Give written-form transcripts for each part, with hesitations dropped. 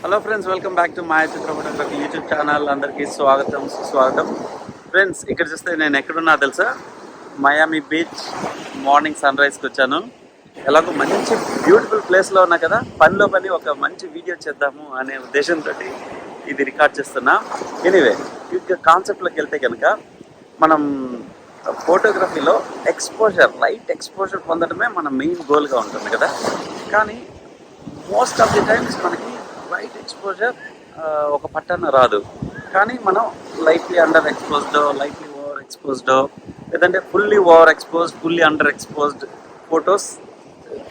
Hello friends, welcome back to Mayachitra Photography YouTube channel. అందరికీ స్వాగతం సుస్వాగతం. ఫ్రెండ్స్, ఇక్కడ చూస్తే నేను ఎక్కడున్నా తెలుసా? మయామి బీచ్. మార్నింగ్ సన్ రైజ్కి వచ్చాను. ఎలాగో మంచి బ్యూటిఫుల్ ప్లేస్లో ఉన్నా కదా, పనిలో పని ఒక మంచి వీడియో చేద్దాము అనే ఉద్దేశంతో ఇది రికార్డ్ చేస్తున్నా. ఎనీవే, ఇక కాన్సెప్ట్లోకి వెళ్తే కనుక మనం ఫోటోగ్రఫీలో లైట్ ఎక్స్పోజర్ పొందడమే మన మెయిన్ గోల్గా ఉంటుంది కదా. కానీ మోస్ట్ ఆఫ్ ది టైమ్స్ మనకి లైట్ ఎక్స్పోజర్ ఒక పట్టణ రాదు. కానీ మనం lightly under exposed, lightly over exposed, లేదంటే fully over exposed, fully under exposed photos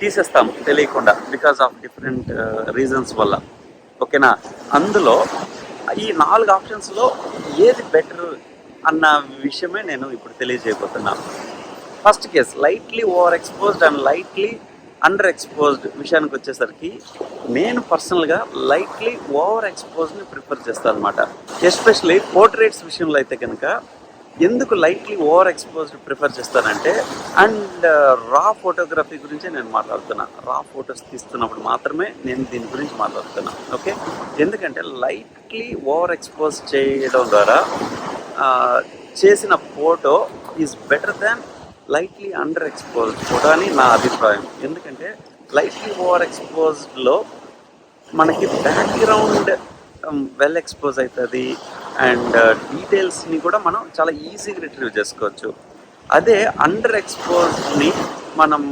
తీసేస్తాం తెలియకుండా, బికాస్ ఆఫ్ డిఫరెంట్ రీజన్స్ వల్ల. ఓకేనా? అందులో ఈ 4 ఆప్షన్స్లో ఏది బెటర్ అన్న విషయమే నేను ఇప్పుడు తెలియజేయబోతున్నాను. First case lightly over exposed and lightly under exposed విషయానికి వచ్చేసరికి నేను పర్సనల్గా లైట్లీ ఓవర్ ఎక్స్పోజ్డ్ని ప్రిఫర్ చేస్తాను అనమాట. ఎస్పెషలీ పోర్ట్రేట్స్ విషయంలో అయితే కనుక ఎందుకు లైట్లీ ఓవర్ ఎక్స్పోజ్డ్ ప్రిఫర్ చేస్తానంటే, అండ్ రా ఫోటోగ్రఫీ గురించే నేను మాట్లాడుతున్నా. రా ఫొటోస్ తీస్తున్నప్పుడు మాత్రమే నేను దీని గురించి మాట్లాడుతున్నా. ఓకే, ఎందుకంటే లైట్లీ ఓవర్ ఎక్స్పోజ్ చేయడం ద్వారా చేసిన photo is better than lightly under exposed photo అని నా అభిప్రాయం. ఎందుకంటే లైట్లీ ఓవర్ ఎక్స్పోజ్డ్లో మనకి బ్యాక్గ్రౌండ్ వెల్ ఎక్స్పోజ్ అవుతుంది అండ్ డీటెయిల్స్ని కూడా మనం చాలా ఈజీగా రిట్రీవ్ చేసుకోవచ్చు. అదే అండర్ ఎక్స్పోజ్ని మనం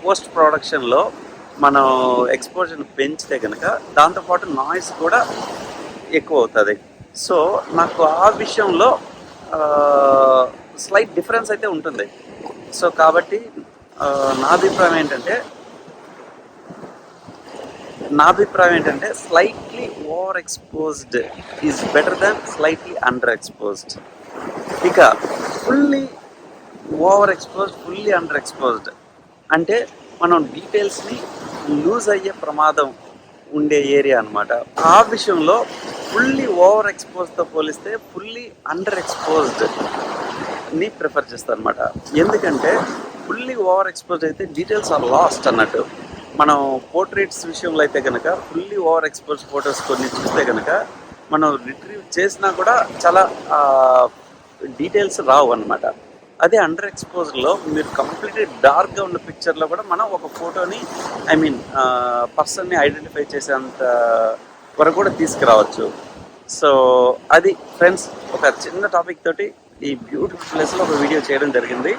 పోస్ట్ ప్రొడక్షన్లో మనం ఎక్స్పోజర్ని పెంచితే కనుక దాంతోపాటు నాయిస్ కూడా ఎక్కువ అవుతుంది. సో నాకు ఆ విషయంలో స్లైట్ డిఫరెన్స్ అయితే ఉంటుంది. సో కాబట్టి నా అభిప్రాయం ఏంటంటే slightly over exposed is better than slightly under exposed. ఇక fully over exposed, fully under exposed అంటే మనం డీటెయిల్స్ని లూజ్ అయ్యే ప్రమాదం ఉండే ఏరియా అనమాట. ఆ విషయంలో ఫుల్లీ ఓవర్ ఎక్స్పోజ్తో పోలిస్తే ఫుల్లీ అండర్ ఎక్స్పోజ్డ్ని ప్రిఫర్ చేస్తాను అనమాట. ఎందుకంటే ఫుల్లీ ఓవర్ ఎక్స్పోజ్ అయితే డీటెయిల్స్ ఆర్ లాస్ట్ అన్నట్టు. మనం పోర్ట్రేట్స్ విషయంలో అయితే కనుక ఫుల్లీ ఓవర్ ఎక్స్పోజ్ ఫొటోస్ కొన్ని చూస్తే కనుక మనం రిట్రీవ్ చేసినా కూడా చాలా డీటెయిల్స్ రావు అనమాట. అదే అండర్ ఎక్స్పోజ్లో మీరు కంప్లీట్లీ డార్క్గా ఉన్న పిక్చర్లో కూడా మనం ఒక ఫోటోని పర్సన్ని ఐడెంటిఫై చేసేంత వరకు కూడా తీసుకురావచ్చు. సో అది ఫ్రెండ్స్, ఒక చిన్న టాపిక్ తోటి ఈ బ్యూటిఫుల్ ప్లేస్లో ఒక వీడియో చేయడం జరిగింది.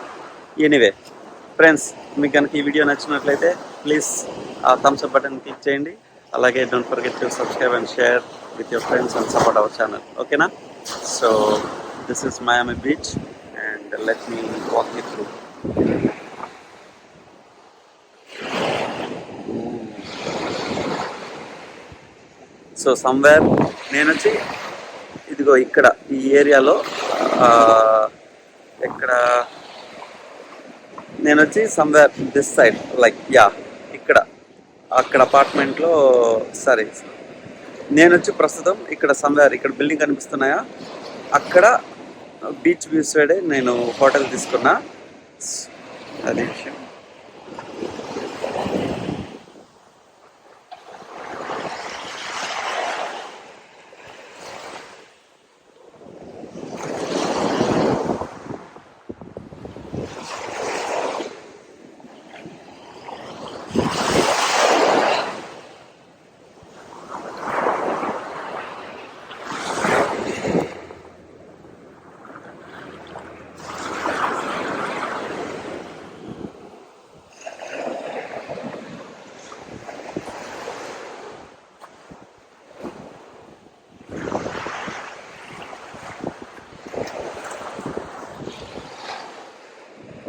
ఎనీవే ఫ్రెండ్స్, మీకు కనుక ఈ వీడియో నచ్చినట్లయితే ప్లీజ్ ఆ థమ్స్ అప్ బటన్ క్లిక్ చేయండి. అలాగే don't forget to subscribe and share with your friends and support our channel. ఓకేనా? So this is Miami Beach and let me walk you through. So somewhere నేను వచ్చి ఇదిగో ఇక్కడ ఈ ఏరియాలో ఇక్కడ నేను వచ్చి సమ్వేర్ దిస్ సైడ్ లైక్ ఇక్కడ అక్కడ అపార్ట్మెంట్లో సరే నేను వచ్చి ప్రస్తుతం ఇక్కడ సమ్వేర్ ఇక్కడ బిల్డింగ్ కనిపిస్తున్నాయా, అక్కడ బీచ్ వ్యూ సైడే నేను హోటల్ తీసుకున్నా. అదే విషయం.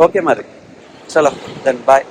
ఓకే మరి, చలో దెన్ బాయ్.